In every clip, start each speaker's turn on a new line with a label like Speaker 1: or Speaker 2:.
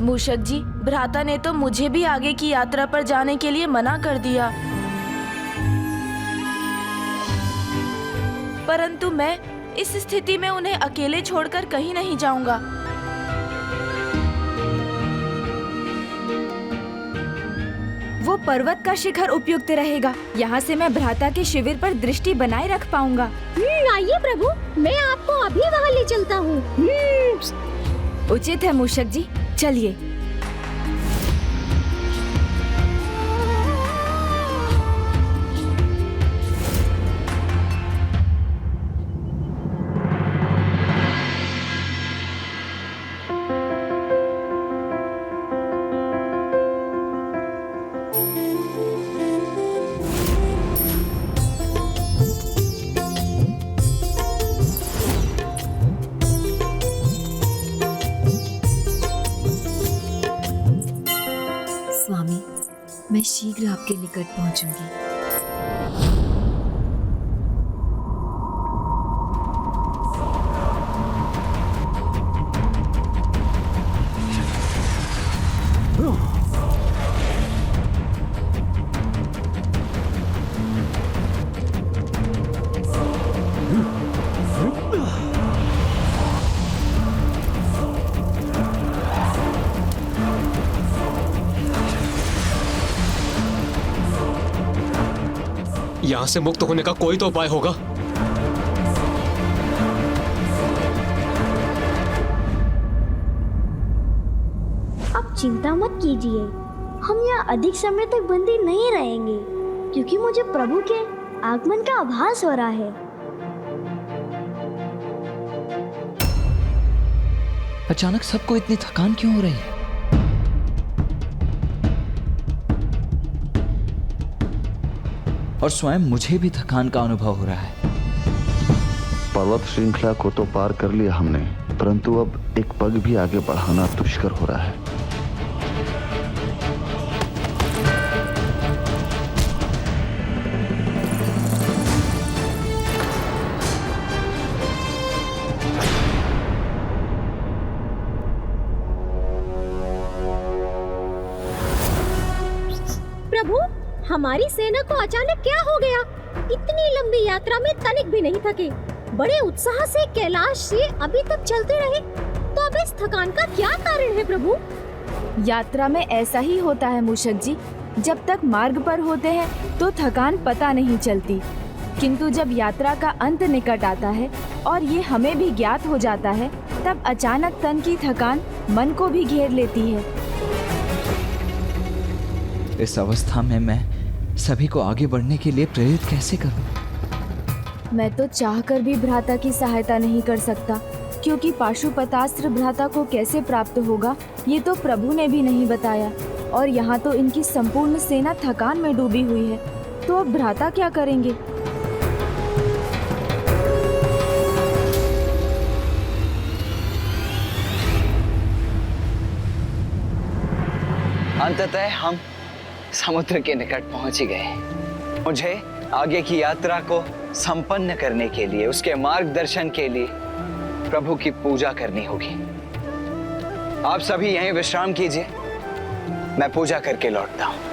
Speaker 1: मूषक जी, भ्राता ने तो मुझे भी आगे की यात्रा पर जाने के लिए मना कर दिया, परंतु मैं इस स्थिति में उन्हें अकेले छोड़कर कहीं नहीं जाऊंगा।
Speaker 2: वो पर्वत का शिखर उपयुक्त रहेगा। यहाँ से मैं भ्राता के शिविर पर दृष्टि बनाए रख पाऊंगा।
Speaker 3: आइए प्रभु, मैं आपको अभी वहाँ ले चलता हूँ।
Speaker 2: उचित है मूषक जी, चलिए।
Speaker 4: स्वामी, मैं शीघ्र आपके निकट पहुंचूंगी।
Speaker 5: यहाँ से मुक्त होने का कोई तो उपाय होगा।
Speaker 3: आप चिंता मत कीजिए, हम यहाँ अधिक समय तक बंदी नहीं रहेंगे, क्योंकि मुझे प्रभु के आगमन का आभास हो रहा है।
Speaker 6: अचानक सबको इतनी थकान क्यों हो रही है? और स्वयं मुझे भी थकान का अनुभव हो रहा है।
Speaker 7: पर्वत श्रृंखला को तो पार कर लिया हमने, परंतु अब एक पग भी आगे बढ़ाना दुष्कर हो रहा है।
Speaker 3: प्रभु, हमारी सेना को अचानक क्या हो गया? इतनी लंबी यात्रा में तनिक भी नहीं थके, बड़े उत्साह से कैलाश से अभी तक चलते रहे। तो अब इस थकान का क्या कारण है प्रभु?
Speaker 2: यात्रा में ऐसा ही होता है मूषक जी। जब तक मार्ग पर होते हैं तो थकान पता नहीं चलती, किंतु जब यात्रा का अंत निकट आता है और ये हमें भी ज्ञात हो जाता है, तब अचानक तन की थकान मन को भी घेर लेती है।
Speaker 6: इस अवस्था में मैं सभी को आगे बढ़ने के लिए प्रेरित कैसे करूं?
Speaker 2: मैं तो चाहकर भी भ्राता की सहायता नहीं कर सकता, क्योंकि पाशुपतास्त्र भ्राता को कैसे प्राप्त होगा ये तो प्रभु ने भी नहीं बताया। और यहाँ तो इनकी संपूर्ण सेना थकान में डूबी हुई है, तो अब भ्राता क्या करेंगे?
Speaker 8: अंततः हम समुद्र के निकट पहुंच ही गए। मुझे आगे की यात्रा को संपन्न करने के लिए, उसके मार्गदर्शन के लिए प्रभु की पूजा करनी होगी। आप सभी यहीं विश्राम कीजिए, मैं पूजा करके लौटता हूं।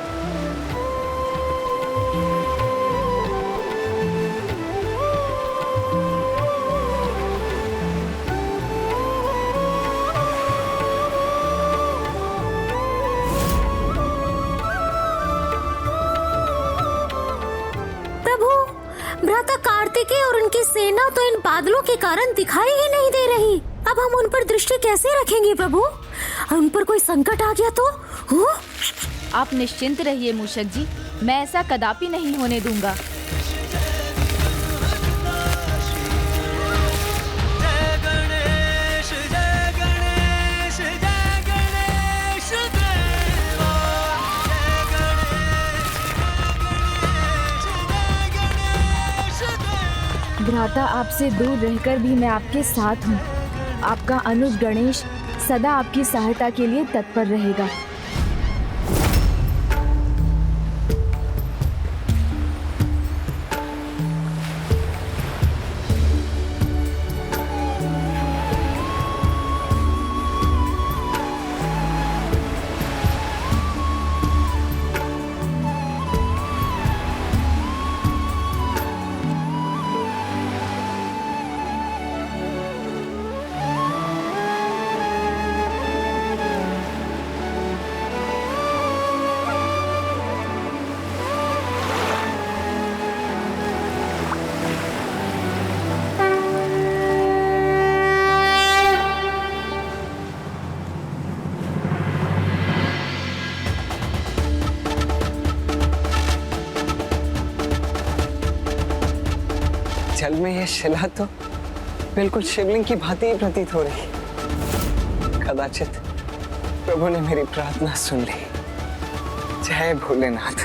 Speaker 3: भ्राता कार्तिकेय और उनकी सेना तो इन बादलों के कारण दिखाई ही नहीं दे रही। अब हम उन पर दृष्टि कैसे रखेंगे प्रभु? उन पर कोई संकट आ गया तो?
Speaker 2: आप निश्चिंत रहिए मूषक जी, मैं ऐसा कदापि नहीं होने दूंगा। भ्राता, आपसे दूर रहकर भी मैं आपके साथ हूँ। आपका अनुज गणेश सदा आपकी सहायता के लिए तत्पर रहेगा।
Speaker 8: जल में यह शिला तो बिल्कुल शिवलिंग की भांति ही प्रतीत हो रही। कदाचित प्रभु ने मेरी प्रार्थना सुन ली। जय भोलेनाथ।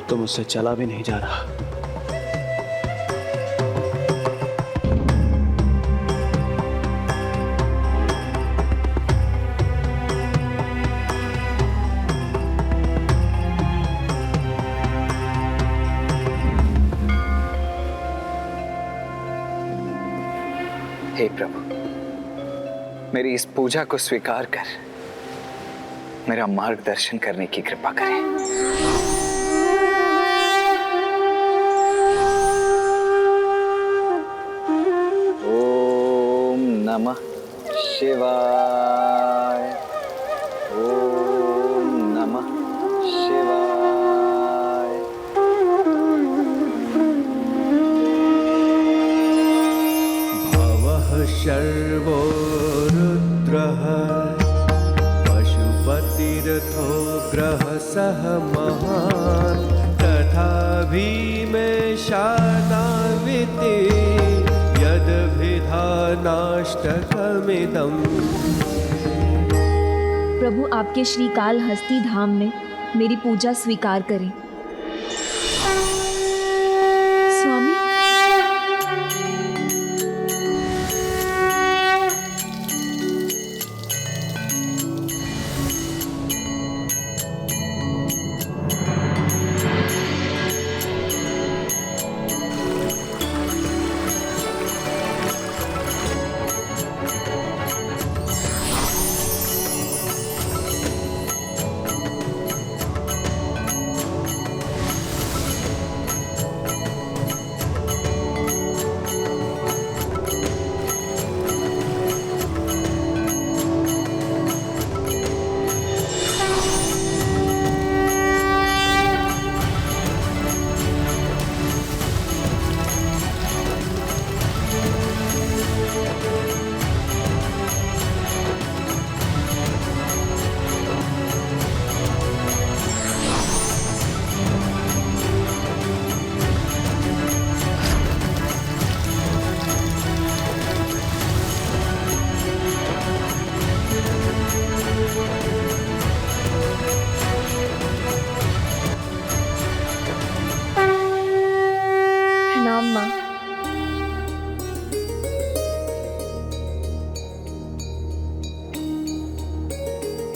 Speaker 9: तो मुझसे चला भी नहीं जा रहा।
Speaker 8: हे प्रभु, मेरी इस पूजा को स्वीकार कर मेरा मार्गदर्शन करने की कृपा करें। नमः शिवाय। ओम नमः शिवाय।
Speaker 10: भवः शर्वो रुद्रः पशुपतिरथो ग्रहसः महान् तथा भीमेशानाविति यदभिधानाष्टकमिदम्।
Speaker 2: प्रभु आपके श्रीकालहस्ती धाम में मेरी पूजा स्वीकार करें। स्वामी,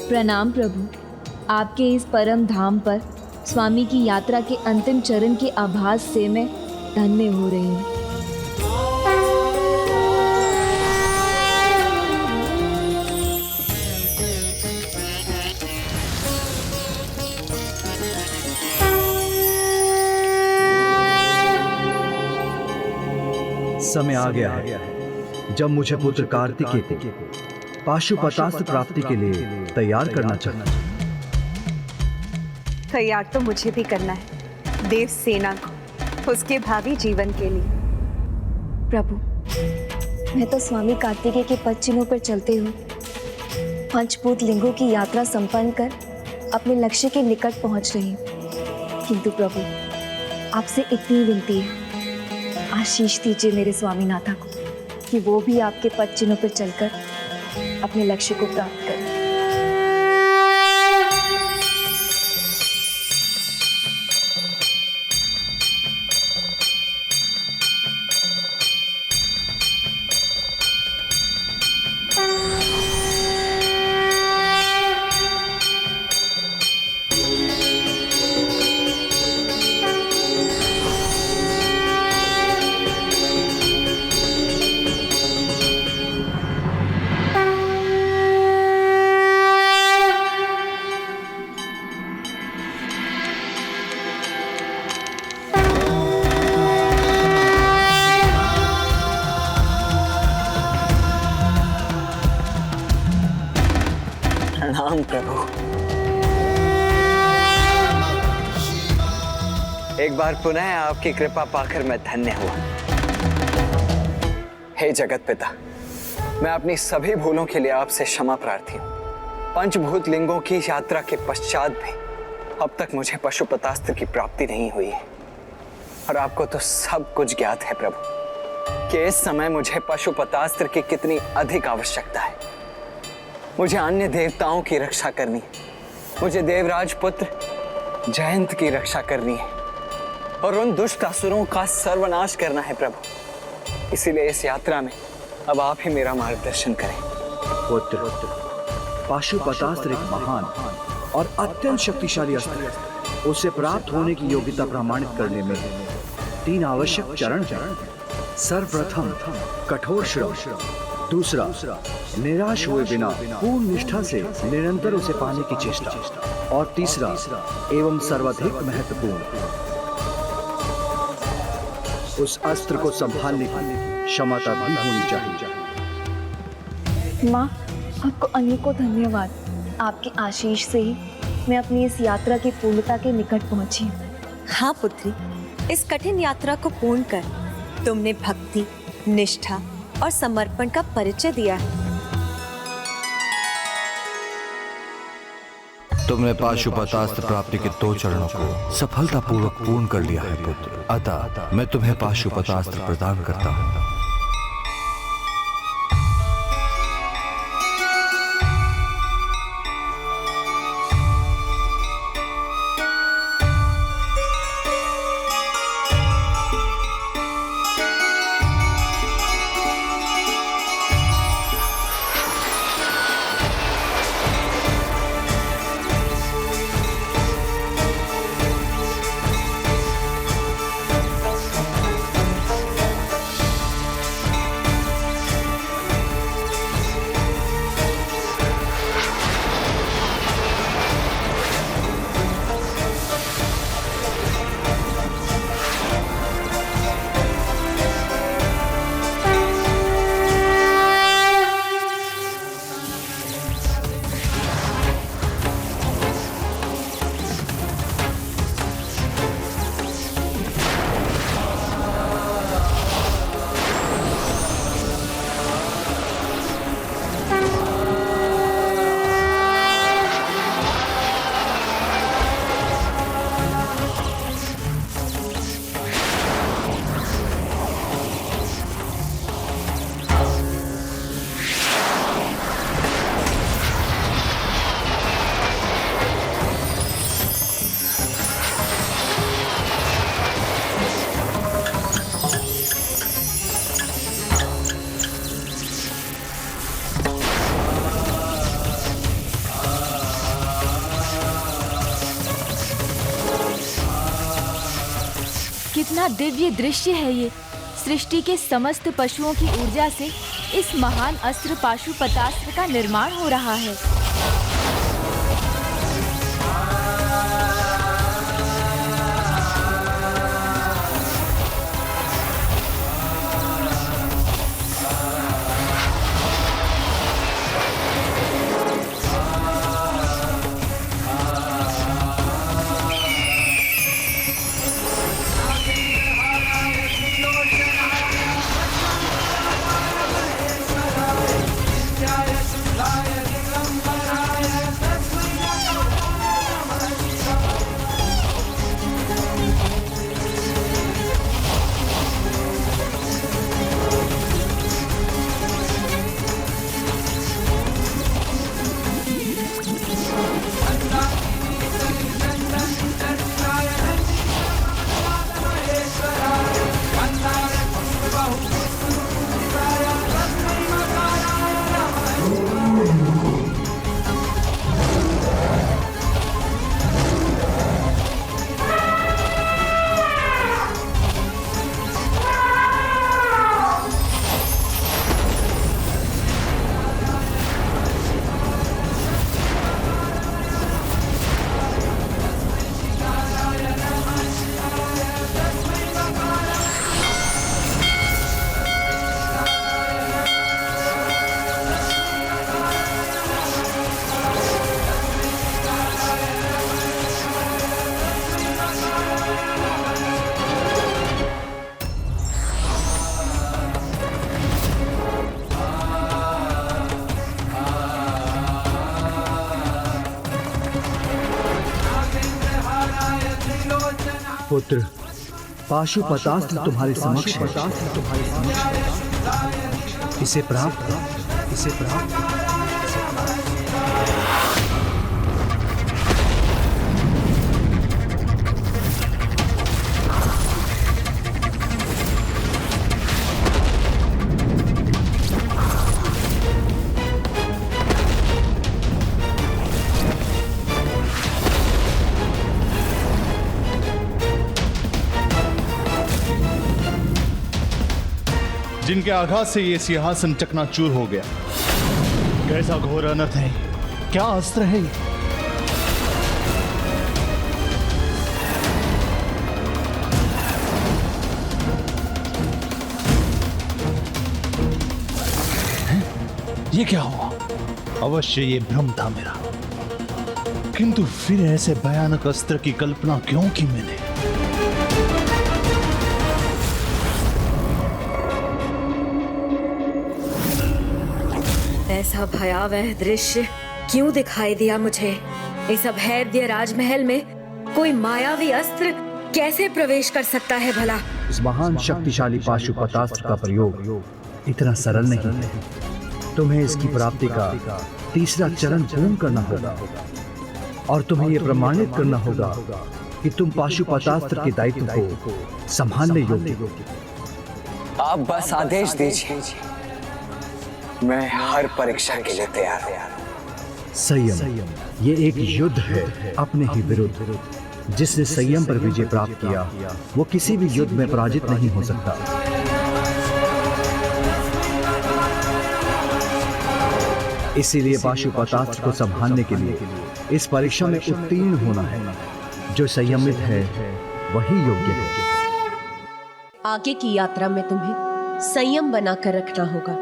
Speaker 2: प्रणाम प्रभु। आपके इस परम धाम पर स्वामी की यात्रा के अंतिम चरण के आभास से मैं धन्य हो रही हूँ।
Speaker 11: समय आ गया है जब मुझे पुत्र कार्तिकेय को पाशुपतास्त्र प्राप्ति के लिए तैयार करना चाहिए।
Speaker 12: तैयार तो मुझे भी करना है देव सेना को उसके भावी जीवन के लिए।
Speaker 2: प्रभु, मैं तो स्वामी कार्तिकेय के पद चिन्हों पर चलते हुए पंचभूत लिंगों की यात्रा संपन्न कर अपने लक्ष्य के निकट पहुंच रही हूँ। किंतु प्रभु, आपसे इतनी विनती है, आशीष दीजिए मेरे स्वामीनाथा को कि वो भी आपके पद चिन्हों पर चलकर अपने लक्ष्य को प्राप्त करें।
Speaker 8: प्रणाम प्रभु। एक बार पुनः आपकी कृपा पाकर मैं धन्य हुआ। हे जगत पिता, मैं अपनी सभी भूलों के लिए आपसे क्षमा प्रार्थी हूँ। पंचभूत लिंगों की यात्रा के पश्चात भी अब तक मुझे पशुपतास्त्र की प्राप्ति नहीं हुई है, और आपको तो सब कुछ ज्ञात है प्रभु कि इस समय मुझे पशुपतास्त्र की कितनी अधिक आवश्यकता है। मुझे अन्य देवताओं की रक्षा करनी है, मुझे देवराज पुत्र जयंत की रक्षा करनी है, और उन दुष्ट असुरों का सर्वनाश करना है प्रभु। इसीलिए इस यात्रा में अब आप ही मेरा मार्गदर्शन करें।
Speaker 11: पुत्र, पाशुपतास्त्र एक महान और अत्यंत शक्तिशाली अस्त्र है। उसे प्राप्त होने की योग्यता प्रमाणित करने में 3 आवश्यक चरण हैं। सर्वप्रथम कठोर श्रम, दूसरा निराश हुए बिना पूर्ण निष्ठा से निरंतर उसे पाने की चेष्टा, और तीसरा एवं सर्वाधिक महत्वपूर्ण, उस अस्त्र को संभालने की क्षमता भी होनी चाहिए।
Speaker 2: माँ, आपको अनेकों धन्यवाद। आपके आशीष से ही मैं अपनी इस यात्रा की पूर्णता के निकट पहुंची हूँ।
Speaker 12: हाँ पुत्री, इस कठिन यात्रा को पूर्ण कर तुमने भक्ति, निष्ठा और समर्पण का परिचय दिया है।
Speaker 11: तुमने पाशुपतास्त्र प्राप्ति के 2 चरणों को सफलतापूर्वक पूर्ण कर लिया है पुत्र। अतः मैं तुम्हें पाशुपतास्त्र प्रदान करता हूँ।
Speaker 2: कितना दिव्य दृश्य है ये। सृष्टि के समस्त पशुओं की ऊर्जा से इस महान अस्त्र पाशुपतास्त्र का निर्माण हो रहा है।
Speaker 11: पुत्र, पाशुपतास्त्र तुम्हारे समक्ष है। इसे प्राप्त करो, इसे प्राप्त करो।
Speaker 13: जिनके आघात से ये सिंहासन चकनाचूर हो गया। कैसा घोर अनर्थ है, क्या अस्त्र है ये? ये क्या हुआ? अवश्य ये भ्रम था मेरा, किंतु फिर ऐसे भयानक अस्त्र की कल्पना क्यों की मैंने?
Speaker 12: ऐसा भयावह दृश्य क्यों दिखाई दिया मुझे? इस अभेद्य राजमहल में कोई मायावी अस्त्र कैसे प्रवेश कर सकता है भला?
Speaker 11: इस महान शक्तिशाली पाशुपतास्त्र का प्रयोग इतना सरल नहीं है। तुम्हें इसकी प्राप्ति का तीसरा चरण पूर्ण करना होगा और तुम्हें यह प्रमाणित करना होगा कि तुम पाशुपतास्त्र के दायित्व को संभालने योग्य हो।
Speaker 8: आप बस आदेश दीजिए, मैं हर परीक्षा के लिए तैयार हूं।
Speaker 11: संयम, ये एक युद्ध है अपने ही विरुद्ध। जिसने संयम पर विजय प्राप्त किया वो किसी भी युद्ध में पराजित नहीं हो सकता। इसीलिए पाशुपतास्त्र को संभालने के लिए इस परीक्षा में उत्तीर्ण होना है। जो संयमित है वही योग्य है।
Speaker 12: आगे की यात्रा में तुम्हें संयम बनाकर रखना होगा,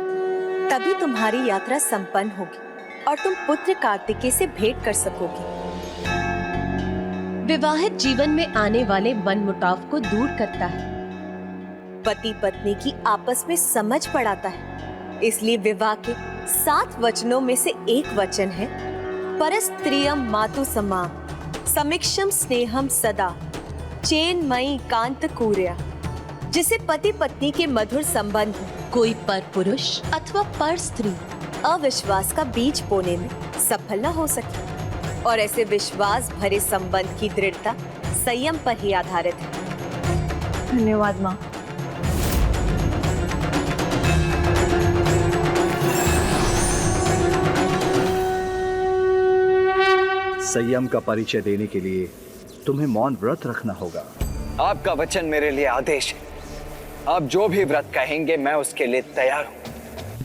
Speaker 12: तभी तुम्हारी यात्रा संपन्न होगी और तुम पुत्र कार्तिकेय से भेंट कर सकोगे। विवाहित जीवन में आने वाले मनमुटाव को दूर करता है, पति पत्नी की आपस में समझ बढ़ाता है। इसलिए विवाह के 7 वचनों में से एक वचन है परस्त्रियम मातु समाम समीक्षम स्नेहम सदा चेन्मयी कांत कूर्या, जिसे पति पत्नी के मधुर संबंध कोई पर पुरुष अथवा पर स्त्री अविश्वास का बीज बोने में सफल न हो सके। और ऐसे विश्वास भरे संबंध की दृढ़ता संयम पर ही आधारित है।
Speaker 2: धन्यवाद माँ।
Speaker 11: संयम का परिचय देने के लिए तुम्हें मौन व्रत रखना होगा।
Speaker 8: आपका वचन मेरे लिए आदेश है। आप जो भी व्रत कहेंगे मैं उसके लिए तैयार हूँ।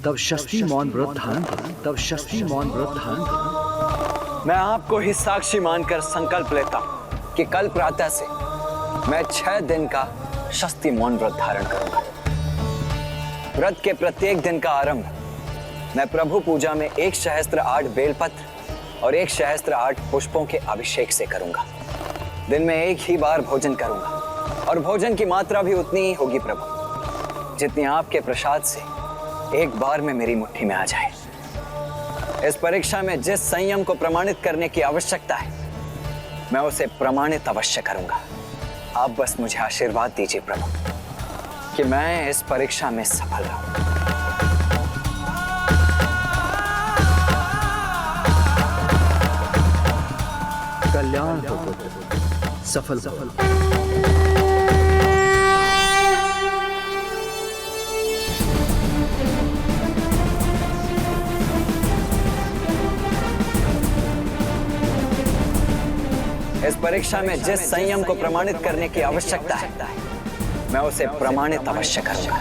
Speaker 11: तब शस्त्री मौन व्रत धारण करो। तब शस्त्री मौन व्रत धारण करो।
Speaker 8: मैं आपको ही साक्षी मानकर संकल्प लेता हूँ कि कल प्रातः से मैं 6 दिन का शस्त्री मौन व्रत धारण करूंगा। व्रत के प्रत्येक दिन का आरंभ मैं प्रभु पूजा में 1 सहस्त्र 8 बेलपत्र और 1 सहस्त्र 8 पुष्पों के अभिषेक से करूंगा। दिन में एक ही बार भोजन करूंगा और भोजन की मात्रा भी उतनी ही होगी प्रभु जितनी आपके प्रसाद से एक बार में मेरी मुट्ठी में आ जाए। इस परीक्षा में जिस संयम को प्रमाणित करने की आवश्यकता है मैं उसे प्रमाणित अवश्य करूंगा। आप बस मुझे आशीर्वाद दीजिए प्रभु कि मैं इस परीक्षा में सफल रहूं।
Speaker 11: कल्याण हो पुत्र, सफल हो।
Speaker 8: इस परीक्षा में जिस संयम को प्रमाणित करने की आवश्यकता है मैं उसे प्रमाणित अवश्य करूंगा।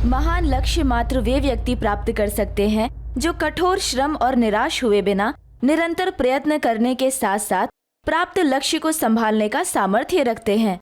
Speaker 1: महान लक्ष्य मात्र वे व्यक्ति प्राप्त कर सकते हैं जो कठोर श्रम और निराश हुए बिना निरंतर प्रयत्न करने के साथ साथ प्राप्त लक्ष्य को संभालने का सामर्थ्य रखते हैं।